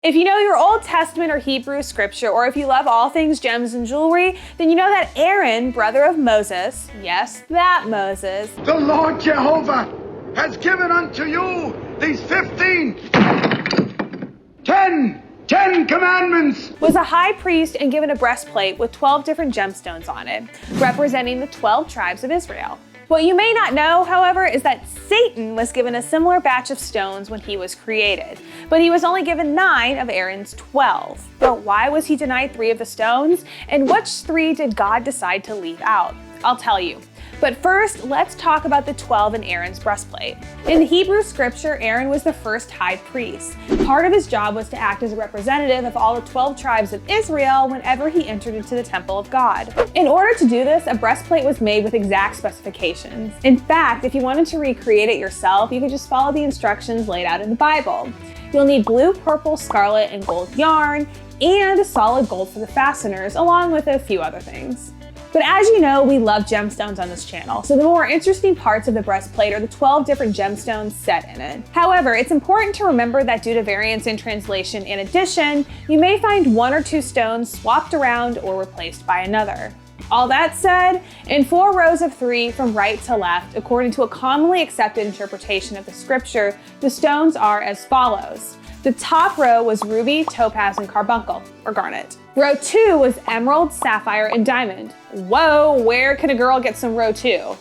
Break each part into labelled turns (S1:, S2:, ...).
S1: If you know your Old Testament or Hebrew scripture, or if you love all things gems and jewelry, then you know that Aaron, brother of Moses, yes, that Moses,
S2: the Lord Jehovah has given unto you these 10 commandments,
S1: was a high priest and given a breastplate with 12 different gemstones on it, representing the 12 tribes of Israel. What you may not know, however, is that Satan was given a similar batch of stones when he was created, but he was only given 9 of Aaron's 12. But why was he denied 3 of the stones? And which 3 did God decide to leave out? I'll tell you. But first, let's talk about the 12 in Aaron's breastplate. In the Hebrew scripture, Aaron was the first high priest. Part of his job was to act as a representative of all the 12 tribes of Israel whenever he entered into the temple of God. In order to do this, a breastplate was made with exact specifications. In fact, if you wanted to recreate it yourself, you could just follow the instructions laid out in the Bible. You'll need blue, purple, scarlet, and gold yarn, and a solid gold for the fasteners, along with a few other things. But as you know, we love gemstones on this channel, so the more interesting parts of the breastplate are the 12 different gemstones set in it. However, it's important to remember that due to variance in translation and addition, you may find 1 or 2 stones swapped around or replaced by another. All that said, in 4 rows of 3 from right to left, according to a commonly accepted interpretation of the scripture, the stones are as follows. The top row was ruby, topaz, and carbuncle, or garnet. Row 2 was emerald, sapphire, and diamond. Whoa, where can a girl get some row 2?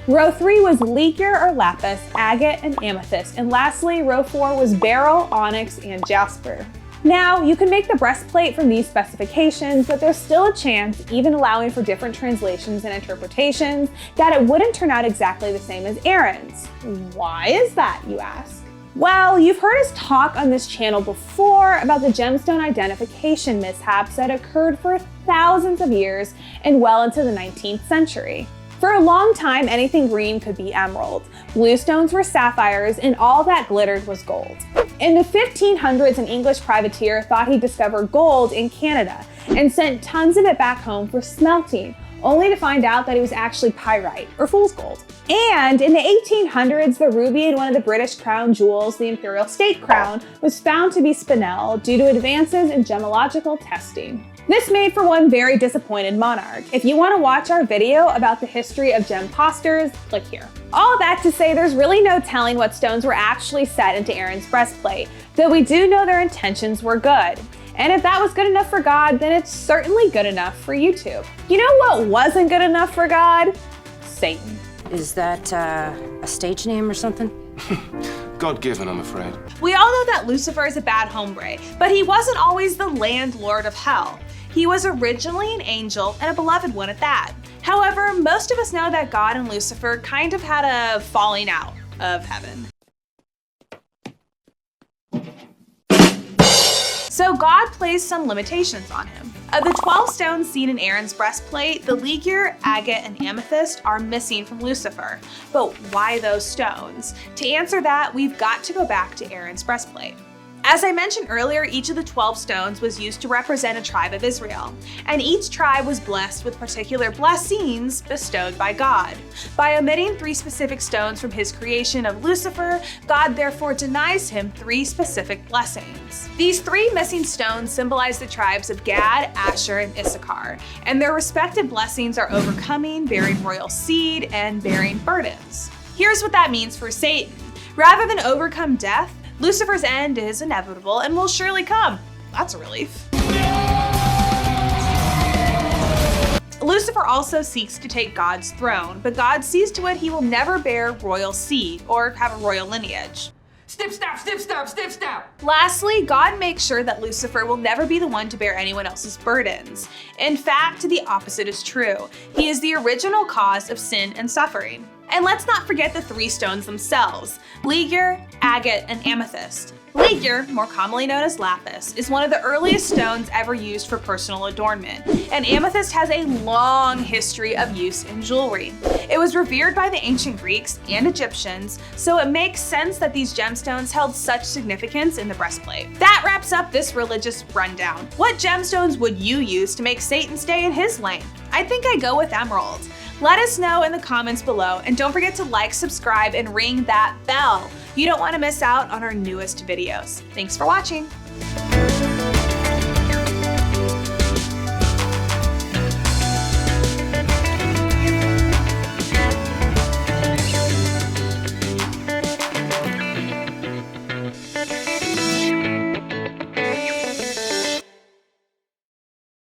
S1: Row 3 was ligure or lapis, agate, and amethyst. And lastly, row 4 was beryl, onyx, and jasper. Now, you can make the breastplate from these specifications, but there's still a chance, even allowing for different translations and interpretations, that it wouldn't turn out exactly the same as Aaron's. Why is that, you ask? Well, you've heard us talk on this channel before about the gemstone identification mishaps that occurred for thousands of years and well into the 19th century. For a long time, anything green could be emerald. Blue stones were sapphires, and all that glittered was gold. In the 1500s, an English privateer thought he discovered gold in Canada and sent tons of it back home for smelting, only to find out that it was actually pyrite, or fool's gold. And in the 1800s, the ruby in one of the British crown jewels, the imperial state crown, was found to be spinel due to advances in gemological testing. This made for one very disappointed monarch. If you want to watch our video about the history of gem imposters, click here. All that to say, there's really no telling what stones were actually set into Aaron's breastplate, though we do know their intentions were good. And if that was good enough for God, then it's certainly good enough for YouTube. You know what wasn't good enough for God? Satan.
S3: Is that a stage name or something?
S4: God-given, I'm afraid.
S1: We all know that Lucifer is a bad hombre, but he wasn't always the landlord of hell. He was originally an angel, and a beloved one at that. However, most of us know that God and Lucifer kind of had a falling out of heaven. So God placed some limitations on him. Of the 12 stones seen in Aaron's breastplate, the ligure, agate, and amethyst are missing from Lucifer. But why those stones? To answer that, we've got to go back to Aaron's breastplate. As I mentioned earlier, each of the 12 stones was used to represent a tribe of Israel, and each tribe was blessed with particular blessings bestowed by God. By omitting 3 specific stones from his creation of Lucifer, God therefore denies him 3 specific blessings. These 3 missing stones symbolize the tribes of Gad, Asher, and Issachar, and their respective blessings are overcoming, bearing royal seed, and bearing burdens. Here's what that means for Satan. Rather than overcome death, Lucifer's end is inevitable and will surely come. That's a relief. Lucifer also seeks to take God's throne, but God sees to it he will never bear royal seed or have a royal lineage.
S5: Snip, snap, snip, snap, snip, snap.
S1: Lastly, God makes sure that Lucifer will never be the one to bear anyone else's burdens. In fact, the opposite is true. He is the original cause of sin and suffering. And let's not forget the 3 stones themselves, ligure, agate, and amethyst. Ligure, more commonly known as lapis, is one of the earliest stones ever used for personal adornment, and amethyst has a long history of use in jewelry. It was revered by the ancient Greeks and Egyptians, so it makes sense that these gemstones held such significance in the breastplate. That wraps up this religious rundown. What gemstones would you use to make Satan stay in his lane? I think I go with emerald. Let us know in the comments below, and don't forget to like, subscribe, and ring that bell. You don't want to miss out on our newest videos. Thanks for watching.